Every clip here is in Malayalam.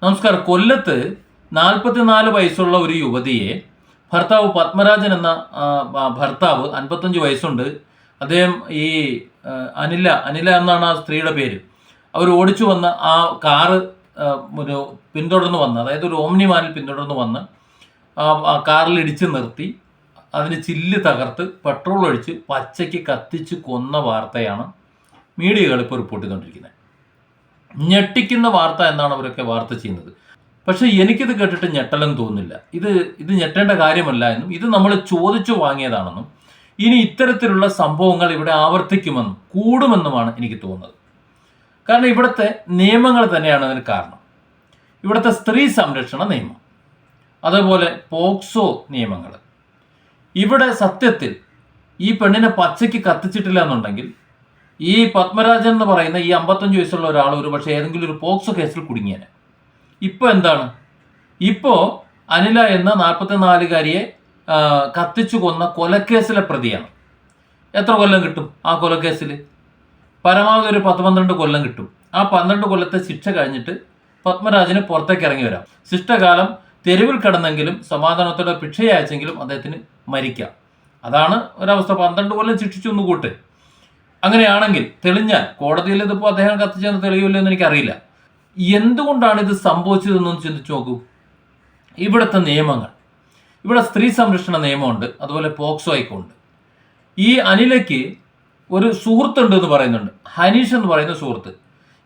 നമസ്കാരം. കൊല്ലത്ത് 44 വയസ്സുള്ള ഒരു യുവതിയെ ഭർത്താവ് പത്മരാജൻ എന്ന ഭർത്താവ് 55 വയസ്സുണ്ട്. അദ്ദേഹം ഈ അനില എന്നാണ് ആ സ്ത്രീയുടെ പേര്. അവർ ഓടിച്ചു വന്ന ആ കാറ് ഒരു പിന്തുടർന്ന് വന്ന്, അതായത് ഒരു ഓമ്നി വാനിൽ പിന്തുടർന്ന് വന്ന് ആ കാറിൽ ഇടിച്ച് നിർത്തി അതിന് ചില്ല് തകർത്ത് പെട്രോൾ ഒഴിച്ച് പച്ചയ്ക്ക് കത്തിച്ച് കൊന്ന വാർത്തയാണ് മീഡിയകൾ ഇപ്പോൾ റിപ്പോർട്ട് ചെയ്തുകൊണ്ടിരിക്കുന്നത്. ഞെട്ടിക്കുന്ന വാർത്ത എന്നാണ് അവരൊക്കെ വാർത്ത ചെയ്യുന്നത്. പക്ഷെ എനിക്കിത് കേട്ടിട്ട് ഞെട്ടലെന്ന് തോന്നുന്നില്ല. ഇത് ഞെട്ടേണ്ട കാര്യമല്ല എന്നും ഇത് നമ്മൾ ചോദിച്ചു വാങ്ങിയതാണെന്നും ഇനി ഇത്തരത്തിലുള്ള സംഭവങ്ങൾ ഇവിടെ ആവർത്തിക്കുമെന്നും കൂടുമെന്നുമാണ് എനിക്ക് തോന്നുന്നത്. കാരണം ഇവിടുത്തെ നിയമങ്ങൾ തന്നെയാണ് അതിന് കാരണം. ഇവിടുത്തെ സ്ത്രീ സംരക്ഷണ നിയമം, അതേപോലെ പോക്സോ നിയമങ്ങൾ. ഇവിടെ സത്യത്തിൽ ഈ പെണ്ണിനെ പച്ചയ്ക്ക് കത്തിച്ചിട്ടില്ല എന്നുണ്ടെങ്കിൽ ഈ പത്മരാജൻ എന്ന് പറയുന്ന ഈ 55 വയസ്സുള്ള ഒരാൾ ഒരു പക്ഷേ ഏതെങ്കിലും ഒരു പോക്സോ കേസിൽ കുടുങ്ങിയേനെ. ഇപ്പോൾ എന്താണ്? ഇപ്പോൾ അനില എന്ന 44-കാരിയെ കത്തിച്ചു കൊന്ന കൊലക്കേസിലെ പ്രതിയാണ്. എത്ര കൊല്ലം കിട്ടും ആ കൊലക്കേസിൽ? പരമാവധി ഒരു 10-12 കൊല്ലം കിട്ടും. ആ 12 കൊല്ലത്തെ ശിക്ഷ കഴിഞ്ഞിട്ട് പത്മരാജന് പുറത്തേക്ക് ഇറങ്ങി വരാം. ശിഷ്ടകാലം തെരുവിൽ കിടന്നെങ്കിലും സമാധാനത്തോടെ ഭിക്ഷയച്ചെങ്കിലും അദ്ദേഹത്തിന് മരിക്കാം. അതാണ് ഒരവസ്ഥ. 12 കൊല്ലം ശിക്ഷിച്ചു ഒന്ന് കൂട്ട്. അങ്ങനെയാണെങ്കിൽ തെളിഞ്ഞാൽ, കോടതിയിൽ ഇതിപ്പോൾ അദ്ദേഹം കത്തിച്ചെന്ന് തെളിയില്ലോ എന്ന് എനിക്കറിയില്ല. എന്തുകൊണ്ടാണ് ഇത് സംഭവിച്ചതെന്നൊന്ന് ചിന്തിച്ചു നോക്കൂ. ഇവിടുത്തെ നിയമങ്ങൾ, ഇവിടെ സ്ത്രീ സംരക്ഷണ നിയമമുണ്ട്, അതുപോലെ പോക്സോ ഉണ്ട്. ഈ അനിലയ്ക്ക് ഒരു സുഹൃത്തുണ്ട് എന്ന് പറയുന്നുണ്ട്, ഹനീഷ് എന്ന് പറയുന്ന സുഹൃത്ത്.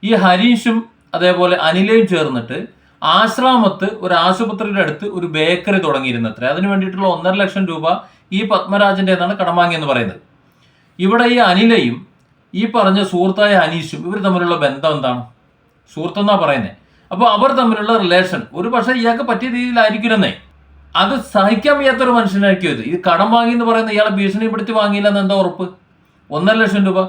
ഈ ഹനീഷും അതേപോലെ അനിലയും ചേർന്നിട്ട് ആശ്രാമത്ത് ഒരു ആശുപത്രിയുടെ അടുത്ത് ഒരു ബേക്കറി തുടങ്ങിയിരുന്നത്രേ. അതിന് വേണ്ടിയിട്ടുള്ള 1.5 ലക്ഷം രൂപ ഈ പത്മരാജൻ്റെ എന്നാണ് കടം വാങ്ങിയെന്ന് പറയുന്നത്. ഇവിടെ ഈ അനിലയും ഈ പറഞ്ഞ സുഹൃത്തായ അനീഷും ഇവർ തമ്മിലുള്ള ബന്ധം എന്താണ്? സുഹൃത്തെന്നാ പറയുന്നത്. അപ്പോൾ അവർ തമ്മിലുള്ള റിലേഷൻ ഒരു പക്ഷേ ഇയാൾക്ക് പറ്റിയ രീതിയിലായിരിക്കുമെന്നേ. അത് സഹിക്കാൻ വയ്യാത്തൊരു മനുഷ്യനായിരിക്കും ഇത്. ഈ കടം വാങ്ങി എന്ന് പറയുന്ന ഇയാളെ ഭീഷണിപ്പെടുത്തി വാങ്ങിയില്ലെന്ന് എന്താ ഉറപ്പ്? 1.5 ലക്ഷം രൂപ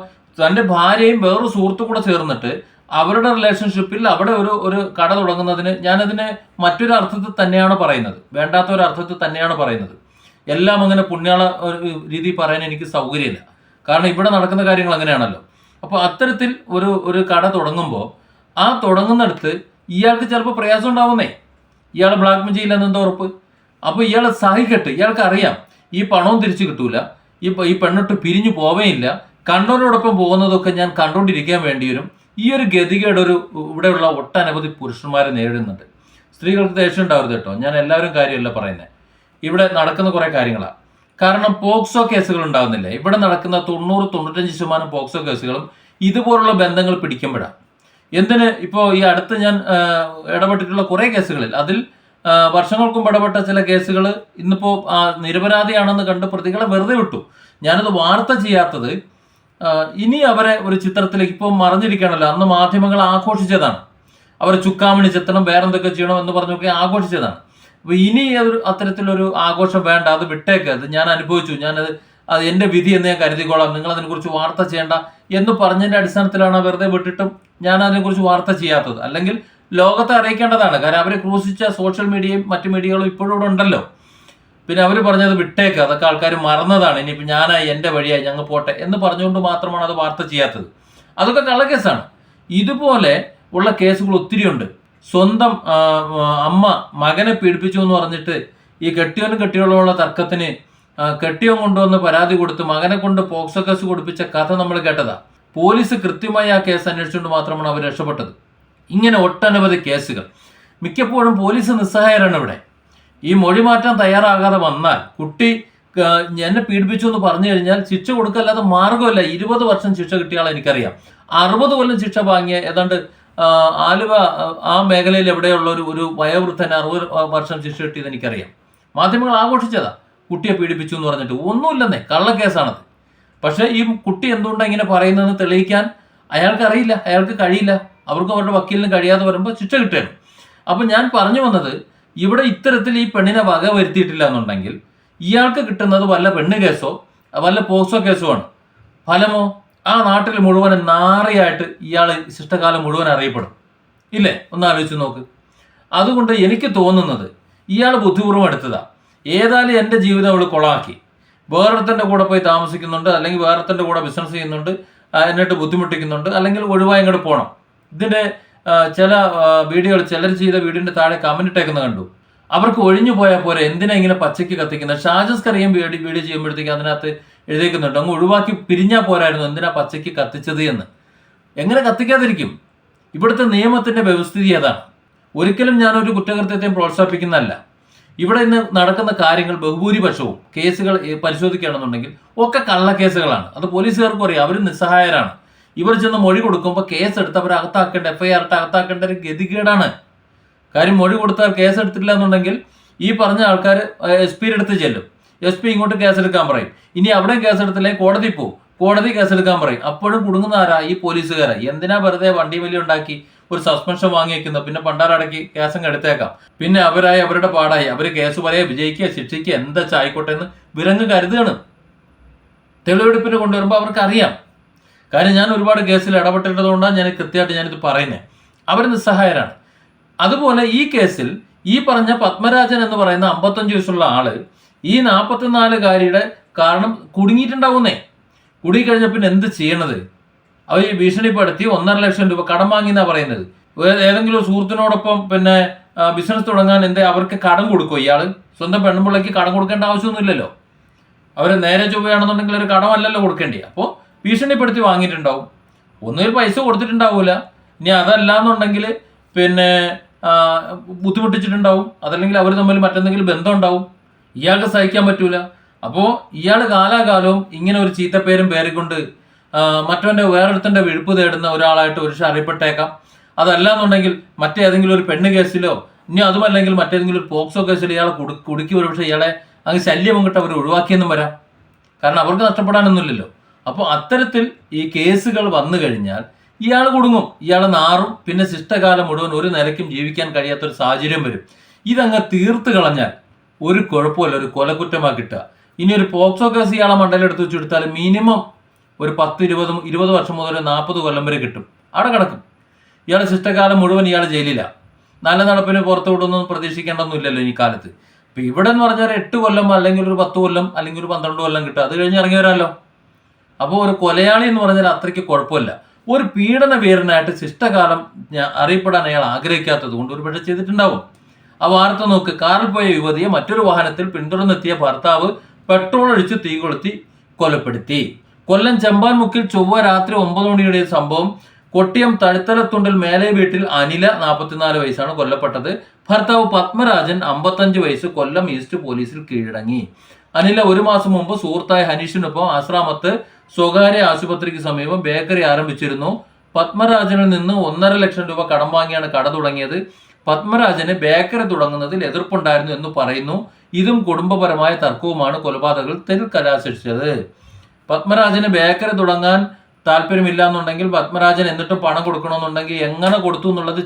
തൻ്റെ ഭാര്യയും വേറൊരു സുഹൃത്തും കൂടെ ചേർന്നിട്ട് അവരുടെ റിലേഷൻഷിപ്പിൽ അവിടെ ഒരു കട തുടങ്ങുന്നതിന് ഞാനതിന് മറ്റൊരു അർത്ഥത്തിൽ തന്നെയാണ് പറയുന്നത്, വേണ്ടാത്ത ഒരു അർത്ഥത്തിൽ തന്നെയാണ് പറയുന്നത്. എല്ലാം അങ്ങനെ പുണ്യാള ഒരു രീതി പറയാൻ എനിക്ക് സൗകര്യമില്ല. കാരണം ഇവിടെ നടക്കുന്ന കാര്യങ്ങൾ അങ്ങനെയാണല്ലോ. അപ്പോൾ അത്തരത്തിൽ ഒരു കട തുടങ്ങുമ്പോൾ ആ തുടങ്ങുന്നിടത്ത് ഇയാൾക്ക് ചിലപ്പോൾ പ്രയാസം ഉണ്ടാവുന്നേ. ഇയാൾ ബ്ലാക്ക് മെയിൽ ചെയ്യില്ലെന്ന് എന്താ ഉറപ്പ്? അപ്പോൾ ഇയാൾ സഹിക്കട്ടെ. ഇയാൾക്ക് അറിയാം ഈ പണവും തിരിച്ചു കിട്ടൂല, ഈ പെണ്ണിട്ട് പിരിഞ്ഞു പോവേയില്ല, കണ്ണൂരോടൊപ്പം പോകുന്നതൊക്കെ ഞാൻ കണ്ടുകൊണ്ടിരിക്കാൻ വേണ്ടി വരും. ഈ ഒരു ഗതികേട് ഇവിടെയുള്ള ഒട്ടനവധി പുരുഷന്മാരെ നേരിടുന്നുണ്ട്. സ്ത്രീകൾക്ക് ദേഷ്യം ഉണ്ടാവരുത് കേട്ടോ, ഞാൻ എല്ലാവരും കാര്യമല്ല പറയുന്നത്. ഇവിടെ നടക്കുന്ന കുറേ കാര്യങ്ങളാണ്. കാരണം പോക്സോ കേസുകൾ ഉണ്ടാകുന്നില്ല. ഇവിടെ നടക്കുന്ന 90-95% പോക്സോ കേസുകളും ഇതുപോലുള്ള ബന്ധങ്ങൾ പിടിക്കുമ്പോഴാണ്. എന്തിന് ഇപ്പോൾ ഈ അടുത്ത് ഞാൻ ഇടപെട്ടിട്ടുള്ള കുറേ കേസുകളിൽ അതിൽ വർഷങ്ങൾക്ക് മുമ്പ് ഇടപെട്ട ചില കേസുകൾ ഇന്നിപ്പോൾ നിരപരാധിയാണെന്ന് കണ്ട് പ്രതികളെ വെറുതെ വിട്ടു. ഞാനത് വാർത്ത ചെയ്യാത്തത് ഇനി അവരെ ഒരു ചിത്രത്തിലേക്ക് ഇപ്പോൾ മറിഞ്ഞിരിക്കണമല്ലോ. അന്ന് മാധ്യമങ്ങൾ ആഘോഷിച്ചതാണ്, അവരെ ചുക്കാമണി ചെത്തണം, വേറെന്തൊക്കെ ചെയ്യണം എന്ന് പറഞ്ഞൊക്കെ ആഘോഷിച്ചതാണ്. അപ്പോൾ ഇനി അത്തരത്തിലൊരു ആഘോഷം വേണ്ട, അത് വിട്ടേക്ക്, അത് ഞാൻ അനുഭവിച്ചു, അത് എൻ്റെ വിധി എന്ന് ഞാൻ കരുതിക്കോളാം, നിങ്ങൾ അതിനെക്കുറിച്ച് വാർത്ത ചെയ്യേണ്ട എന്ന് പറഞ്ഞതിൻ്റെ അടിസ്ഥാനത്തിലാണ് വെറുതെ വിട്ടിട്ടും ഞാൻ അതിനെക്കുറിച്ച് വാർത്ത ചെയ്യാത്തത്. അല്ലെങ്കിൽ ലോകത്തെ അറിയിക്കേണ്ടതാണ്. കാരണം അവരെ ക്രൂശിച്ച സോഷ്യൽ മീഡിയയും മറ്റു മീഡിയകളും ഇപ്പോഴും ഇവിടെ ഉണ്ടല്ലോ. പിന്നെ അവർ പറഞ്ഞത് വിട്ടേക്ക്, അതൊക്കെ ആൾക്കാർ മറന്നതാണ്, ഇനിയിപ്പോൾ ഞാനായി എൻ്റെ വഴിയായി ഞങ്ങൾ പോട്ടെ എന്ന് പറഞ്ഞുകൊണ്ട് മാത്രമാണ് അത് വാർത്ത ചെയ്യാത്തത്. അതൊക്കെ കള്ളക്കേസാണ്. ഇതുപോലെ ഉള്ള കേസുകൾ ഒത്തിരിയുണ്ട്. സ്വന്തം അമ്മ മകനെ പീഡിപ്പിച്ചു എന്ന് പറഞ്ഞിട്ട് ഈ കെട്ടിയോനും കെട്ടിയോളുമുള്ള തർക്കത്തിന് കെട്ടിയോൻ കൊണ്ടുവന്ന് പരാതി കൊടുത്ത് മകനെ കൊണ്ട് പോക്സോ കേസ് കൊടുപ്പിച്ച കഥ നമ്മൾ കേട്ടതാ. പോലീസ് കൃത്യമായി ആ കേസ് അന്വേഷിച്ചുകൊണ്ട് മാത്രമാണ് അവർ രക്ഷപ്പെട്ടത്. ഇങ്ങനെ ഒട്ടനവധി കേസുകൾ. മിക്കപ്പോഴും പോലീസ് നിസ്സഹായരാണ് ഇവിടെ. ഈ മൊഴി മാറ്റാൻ തയ്യാറാകാതെ വന്നാൽ കുട്ടി എന്നെ പീഡിപ്പിച്ചു എന്ന് പറഞ്ഞു കഴിഞ്ഞാൽ ശിക്ഷ കൊടുക്കല്ലാതെ മാർഗമല്ല. 20 വർഷം ശിക്ഷ കിട്ടിയ ആളെ എനിക്കറിയാം. 60 കൊല്ലം ശിക്ഷ വാങ്ങിയ ഏതാണ്ട് ആലുവ ആ മേഖലയിൽ എവിടെയുള്ള ഒരു വയോവൃദ്ധന് 60 വർഷം ശിക്ഷ കിട്ടിയത് എനിക്കറിയാം. മാധ്യമങ്ങൾ ആഘോഷിച്ചതാ കുട്ടിയെ പീഡിപ്പിച്ചു എന്ന് പറഞ്ഞിട്ട്. ഒന്നുമില്ലെന്നേ, കള്ളക്കേസാണത്. പക്ഷേ ഈ കുട്ടി എന്തുകൊണ്ടാണ് ഇങ്ങനെ പറയുന്നതെന്ന് തെളിയിക്കാൻ അയാൾക്ക് അറിയില്ല, അയാൾക്ക് കഴിയില്ല. അവർക്ക് അവരുടെ വക്കീലിന് കഴിയാതെ വരുമ്പോൾ ശിക്ഷ കിട്ടുകയാണ്. അപ്പം ഞാൻ പറഞ്ഞു വന്നത്, ഇവിടെ ഇത്തരത്തിൽ ഈ പെണ്ണിനെ വക വരുത്തിയിട്ടില്ല എന്നുണ്ടെങ്കിൽ ഇയാൾക്ക് കിട്ടുന്നത് വല്ല പെണ്ണ് കേസോ വല്ല പോക്സോ കേസോ ആണ്. ഫലമോ ആ നാട്ടിൽ മുഴുവൻ നാറിയായിട്ട് ഇയാൾ ശിഷ്ടകാലം മുഴുവൻ അറിയപ്പെടും. ഇല്ലേ? ഒന്ന് ആലോചിച്ച് നോക്ക്. അതുകൊണ്ട് എനിക്ക് തോന്നുന്നത് ഇയാൾ ബുദ്ധിപൂർവ്വം എടുത്തതാ. ഏതായാലും എൻ്റെ ജീവിതം അവൾ കൊളാക്കി, വേറൊരുത്തൻ്റെ കൂടെ പോയി താമസിക്കുന്നുണ്ട്, അല്ലെങ്കിൽ വേറൊരുത്തൻ്റെ കൂടെ ബിസിനസ് ചെയ്യുന്നുണ്ട്, എന്നിട്ട് ബുദ്ധിമുട്ടിക്കുന്നുണ്ട്, അല്ലെങ്കിൽ ഒഴിവായി ഇങ്ങോട്ട് പോകണം. ഇതിൻ്റെ ചില വീഡിയോകൾ ചിലർ ചെയ്ത വീഡിയോന്റെ താഴെ കമന്റ് ഇട്ടേക്കുന്നത് കണ്ടു. അവർക്ക് ഒഴിഞ്ഞു പോയാൽ പോരെ, എന്തിനാ ഇങ്ങനെ പച്ചയ്ക്ക് കത്തിക്കുന്നത്? ഷാജസ് കറിയും വീഡിയോ ചെയ്യുമ്പോഴത്തേക്ക് അതിനകത്ത് എഴുതിക്കുന്നുണ്ട്, അങ്ങ് ഒഴിവാക്കി പിരിഞ്ഞാൽ പോരായിരുന്നു, എന്തിനാ പച്ചയ്ക്ക് കത്തിച്ചത് എന്ന്. എങ്ങനെ കത്തിക്കാതിരിക്കും? ഇവിടുത്തെ നിയമത്തിന്റെ വ്യവസ്ഥിതി അതാണ്. ഒരിക്കലും ഞാനൊരു കുറ്റകൃത്യത്തെയും പ്രോത്സാഹിപ്പിക്കുന്നതല്ല. ഇവിടെ ഇന്ന് നടക്കുന്ന കാര്യങ്ങൾ ബഹുഭൂരിപക്ഷവും കേസുകൾ പരിശോധിക്കുകയാണെന്നുണ്ടെങ്കിൽ ഒക്കെ കള്ളക്കേസുകളാണ്. അത് പോലീസുകാർക്കും അറിയാം, അവർ നിസ്സഹായരാണ്. ഇവർ ചെന്ന് മൊഴി കൊടുക്കുമ്പോൾ കേസ് എടുത്ത് അവർ അകത്താക്കേണ്ട, FIR ഇട്ട് അകത്താക്കേണ്ട ഒരു ഗതികേടാണ്. കാര്യം മൊഴി കൊടുത്താൽ കേസ് എടുത്തില്ല എന്നുണ്ടെങ്കിൽ ഈ പറഞ്ഞ ആൾക്കാർ SP അടുത്ത് ചെല്ലും, SP ഇങ്ങോട്ട് കേസെടുക്കാൻ പറയും. ഇനി അവിടെയും കേസെടുത്തില്ലെങ്കിൽ കോടതി പോകും, കോടതി കേസെടുക്കാൻ പറയും. അപ്പോഴും കുടുങ്ങുന്ന ആരാ? ഈ പോലീസുകാരെ. എന്തിനാ വെറുതെ വണ്ടി വലിയ ഉണ്ടാക്കി ഒരു സസ്പെൻഷൻ വാങ്ങി വെക്കുന്നത്? പിന്നെ പണ്ടാരടക്കി കേസങ്ങ് എടുത്തേക്കാം, പിന്നെ അവരായി അവരുടെ പാടായി, അവർ കേസ് പറയാ, വിജയിക്കുക ശിക്ഷിക്കുക എന്താ ആയിക്കോട്ടെ എന്ന് വിരങ്ങ് കരുതുകയാണ്. തെളിവെടുപ്പിന് കൊണ്ടുവരുമ്പോൾ അവർക്ക് അറിയാം. കാര്യം ഞാൻ ഒരുപാട് കേസിൽ ഇടപെട്ടിട്ടതുകൊണ്ടാണ് ഞാൻ കൃത്യമായിട്ട് ഞാനിത് പറയുന്നത്. അവർ നിസ്സഹായരാണ്. അതുപോലെ ഈ കേസിൽ ഈ പറഞ്ഞ പത്മരാജൻ എന്ന് പറയുന്ന 55 വയസ്സുള്ള ആള് ഈ 44-കാരിയുടെ കാരണം കുടുങ്ങിയിട്ടുണ്ടാവുന്നേ. കുടുങ്ങിക്കഴിഞ്ഞ പിന്നെ എന്ത് ചെയ്യണത്? അവർ ഈ ഭീഷണിപ്പെടുത്തി 1.5 ലക്ഷം രൂപ കടം വാങ്ങിയെന്നാണ് പറയുന്നത്. ഏതെങ്കിലും ഒരു സുഹൃത്തിനോടൊപ്പം പിന്നെ ബിസിനസ് തുടങ്ങാൻ അവർക്ക് കടം കൊടുക്കുമോ? ഇയാള് സ്വന്തം പെൺപിള്ളയ്ക്ക് കടം കൊടുക്കേണ്ട ആവശ്യമൊന്നുമില്ലല്ലോ. അവർ നേരെ ചൊവ്വയാണെന്നുണ്ടെങ്കിൽ ഒരു കടമല്ലല്ലോ കൊടുക്കേണ്ടി. അപ്പോൾ ഭീഷണിപ്പെടുത്തി വാങ്ങിയിട്ടുണ്ടാവും. ഒന്നുകിൽ പൈസ കൊടുത്തിട്ടുണ്ടാവൂല, ഇനി അതല്ല എന്നുണ്ടെങ്കിൽ പിന്നെ ബുദ്ധിമുട്ടിച്ചിട്ടുണ്ടാവും, അതല്ലെങ്കിൽ അവർ തമ്മിൽ മറ്റെന്തെങ്കിലും ബന്ധം ഉണ്ടാവും. ഇയാൾക്ക് സഹിക്കാൻ പറ്റൂല. അപ്പോൾ ഇയാൾ കാലാകാലവും ഇങ്ങനെ ഒരു ചീത്തപ്പേരും പേരിക്കൊണ്ട് മറ്റവൻ്റെ വേറൊരുത്തൻ്റെ വിഴുപ്പ് തേടുന്ന ഒരാളായിട്ട് ഒരു അറിയപ്പെട്ടേക്കാം. അതല്ല എന്നുണ്ടെങ്കിൽ മറ്റേതെങ്കിലും ഒരു പെണ്ണ് കേസിലോ ഇനി അതുമല്ലെങ്കിൽ മറ്റേതെങ്കിലും ഒരു പോക്സോ കേസിൽ ഇയാളെ കുടുക്കി ഒരുപക്ഷെ ഇയാളെ അങ്ങ് ശല്യം കൊണ്ടിട്ട് അവർ ഒഴിവാക്കിയെന്നും വരാം. കാരണം അവർക്ക് നഷ്ടപ്പെടാനൊന്നുമില്ലല്ലോ. അപ്പോൾ അത്തരത്തിൽ ഈ കേസുകൾ വന്നു കഴിഞ്ഞാൽ ഇയാൾ കുടുങ്ങും, ഇയാൾ നാറും, പിന്നെ ശിഷ്ടകാലം മുഴുവൻ ഒരു നിലയ്ക്കും ജീവിക്കാൻ കഴിയാത്തൊരു സാഹചര്യം വരും. ഇതങ്ങ് തീർത്ത് കളഞ്ഞാൽ ഒരു കുഴപ്പമില്ല, ഒരു കൊലക്കുറ്റമാണ് കിട്ടുക. ഇനി ഒരു പോക്സോ കേസ് ഇയാളെ മണ്ടലെടുത്ത് വെച്ചെടുത്താൽ മിനിമം ഒരു 10-20 വർഷം മുതൽ 40 കൊല്ലം വരെ കിട്ടും, അവിടെ കിടക്കും. ഇയാളെ ശിഷ്ടകാലം മുഴുവൻ ഇയാൾ ജയിലിലാണ്. നല്ല നടപ്പിന് പുറത്തു വിടുന്നൊന്നും പ്രതീക്ഷിക്കേണ്ടതൊന്നുമില്ലല്ലോ ഈ കാലത്ത്. ഇപ്പം ഇവിടെ എന്ന് പറഞ്ഞാൽ 8 കൊല്ലം അല്ലെങ്കിൽ ഒരു 10 കൊല്ലം അല്ലെങ്കിൽ ഒരു 12 കൊല്ലം കിട്ടും, അത് കഴിഞ്ഞ് ഇറങ്ങി വരാമല്ലോ. അപ്പോൾ ഒരു കൊലയാളി എന്ന് പറഞ്ഞാൽ അത്രയ്ക്ക് കുഴപ്പമില്ല. ഒരു പീഡന വീരനായിട്ട് ശിഷ്ടകാലം അറിയപ്പെടാൻ അയാൾ ആഗ്രഹിക്കാത്തത് കൊണ്ട് ഒരു പക്ഷേ ചെയ്തിട്ടുണ്ടാവും. ആ വാർത്ത നോക്ക്. കാറിൽ പോയ യുവതിയെ മറ്റൊരു വാഹനത്തിൽ പിന്തുടർന്നെത്തിയ ഭർത്താവ് പെട്രോൾ ഒഴിച്ച് തീ കൊളുത്തി കൊലപ്പെടുത്തി. കൊല്ലം ചെമ്പാൻമുക്കിൽ ചൊവ്വ രാത്രി 9 മണിയുടെ സംഭവം. കൊട്ടിയം തഴുത്തലത്തുണ്ടിൽ മേലെ വീട്ടിൽ അനില 44 വയസ്സാണ് കൊല്ലപ്പെട്ടത്. ഭർത്താവ് പത്മരാജൻ 55 വയസ്സ് കൊല്ലം ഈസ്റ്റ് പോലീസിൽ കീഴടങ്ങി. അനില 1 മാസം മുമ്പ് സുഹൃത്തായ ഹനീഷിനൊപ്പം ആശ്രാമത്ത് സ്വകാര്യ ആശുപത്രിക്ക് സമീപം ബേക്കറി ആരംഭിച്ചിരുന്നു. പത്മരാജനിൽ നിന്ന് 1.5 ലക്ഷം രൂപ കടം വാങ്ങിയാണ് കട തുടങ്ങിയത്. പത്മരാജന് ബേക്കറി തുടങ്ങുന്നതിൽ എതിർപ്പുണ്ടായിരുന്നു എന്ന് പറയുന്നു. ഇതും കുടുംബപരമായ തർക്കവുമാണ് കൊലപാതകത്തിൽ കലാശിച്ചത്. പത്മരാജന് ബേക്കറി തുടങ്ങാൻ താല്പര്യമില്ല എന്നുണ്ടെങ്കിൽ പത്മരാജൻ എന്നിട്ടും പണം കൊടുക്കണമെന്നുണ്ടെങ്കിൽ എങ്ങനെ കൊടുത്തു എന്നുള്ളത്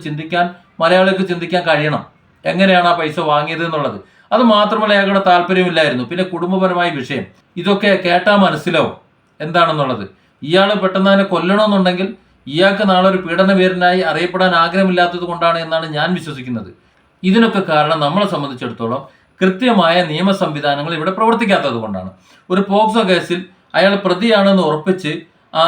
മലയാളികൾക്ക് ചിന്തിക്കാൻ കഴിയണം. എങ്ങനെയാണ് ആ പൈസ വാങ്ങിയത് എന്നുള്ളത്. അത് മാത്രമല്ല അയാളുടെ താല്പര്യമില്ലായിരുന്നു. പിന്നെ കുടുംബപരമായ വിഷയം, ഇതൊക്കെ കേട്ടാൽ മനസ്സിലാവും എന്താണെന്നുള്ളത്. ഇയാൾ പെട്ടെന്ന് തന്നെ കൊല്ലണമെന്നുണ്ടെങ്കിൽ ഇയാൾക്ക് നാളെ ഒരു പീഡനവീരനായി അറിയപ്പെടാൻ ആഗ്രഹമില്ലാത്തത് കൊണ്ടാണ് എന്നാണ് ഞാൻ വിശ്വസിക്കുന്നത്. ഇതിനൊക്കെ കാരണം നമ്മളെ സംബന്ധിച്ചിടത്തോളം കൃത്യമായ നിയമ സംവിധാനങ്ങൾ ഇവിടെ പ്രവർത്തിക്കാത്തത് കൊണ്ടാണ്. ഒരു പോക്സോ കേസിൽ അയാൾ പ്രതിയാണെന്ന് ഉറപ്പിച്ച്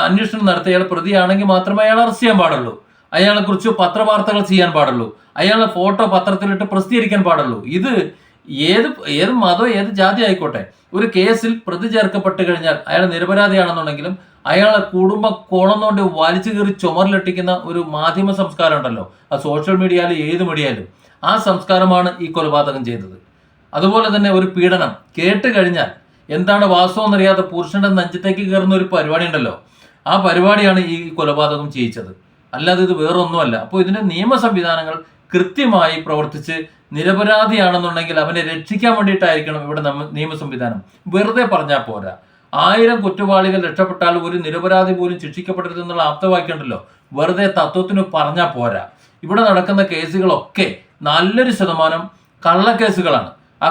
അന്വേഷണം നടത്തി അയാൾ പ്രതിയാണെങ്കിൽ മാത്രമേ അയാൾ അറസ്റ്റ് ചെയ്യാൻ പാടുള്ളൂ. അയാളെക്കുറിച്ച് പത്രവാർത്തകൾ ചെയ്യാൻ പാടുള്ളൂ. അയാളുടെ ഫോട്ടോ പത്രത്തിലിട്ട് പ്രസിദ്ധീകരിക്കാൻ പാടുള്ളൂ. ഇത് ഏത് മതം ഏത് ജാതി ആയിക്കോട്ടെ, ഒരു കേസിൽ പ്രതി ചേർക്കപ്പെട്ട് കഴിഞ്ഞാൽ അയാൾ നിരപരാധിയാണെന്നുണ്ടെങ്കിലും അയാളെ കുടുംബ കോണമെന്നുകൊണ്ട് വലിച്ചു കയറി ചുമരിലൊട്ടിക്കുന്ന ഒരു മാധ്യമ സംസ്കാരം ഉണ്ടല്ലോ, ആ സോഷ്യൽ മീഡിയയിലും ഏത് മീഡിയയിലും, ആ സംസ്കാരമാണ് ഈ കൊലപാതകം ചെയ്തത്. അതുപോലെ തന്നെ ഒരു പീഡനം കേട്ട് കഴിഞ്ഞാൽ എന്താണ് വാസ്തവം എന്നറിയാതെ പുരുഷന്റെ നെഞ്ചത്തേക്ക് കയറുന്ന ഒരു പരിപാടി ഉണ്ടല്ലോ, ആ പരിപാടിയാണ് ഈ കൊലപാതകം ചെയ്യിച്ചത്. അല്ലാതെ ഇത് വേറൊന്നുമല്ല. അപ്പോൾ ഇതിന്റെ നിയമ സംവിധാനങ്ങൾ കൃത്യമായി പ്രവർത്തിച്ച് നിരപരാധിയാണെന്നുണ്ടെങ്കിൽ അവനെ രക്ഷിക്കാൻ വേണ്ടിയിട്ടായിരിക്കണം ഇവിടെ നിയമ സംവിധാനം. വെറുതെ പറഞ്ഞാൽ പോരാ. 1000 കുറ്റവാളികൾ രക്ഷപ്പെട്ടാലും ഒരു നിരപരാധി പോലും ശിക്ഷിക്കപ്പെടരുതെന്നുള്ള ആപ്തവാക്യമുണ്ടല്ലോ, വെറുതെ തത്വത്തിന് പറഞ്ഞാൽ പോരാ. ഇവിടെ നടക്കുന്ന കേസുകളൊക്കെ നല്ലൊരു ശതമാനം കള്ളക്കേസുകളാണ്. ആ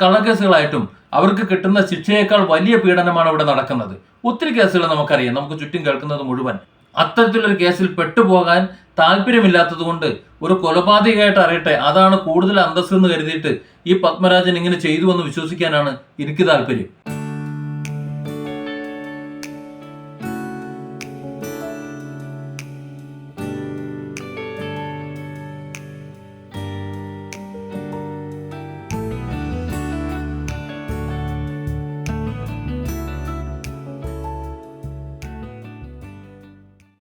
കള്ളക്കേസുകളായിട്ടും അവർക്ക് കിട്ടുന്ന ശിക്ഷയേക്കാൾ വലിയ പീഡനമാണ് ഇവിടെ നടക്കുന്നത്. ഒത്തിരി കേസുകൾ നമുക്കറിയാം, നമുക്ക് ചുറ്റും കേൾക്കുന്നത് മുഴുവൻ. അത്തരത്തിലൊരു കേസിൽ പെട്ടുപോകാൻ താല്പര്യമില്ലാത്തത് കൊണ്ട് ഒരു കൊലപാതകമായിട്ട് അറിയട്ടെ, അതാണ് കൂടുതൽ അന്തസ്സെന്ന് കരുതിയിട്ട് ഈ പത്മരാജൻ ഇങ്ങനെ ചെയ്തു എന്ന് വിശ്വസിക്കാനാണ് എനിക്ക് താല്പര്യം.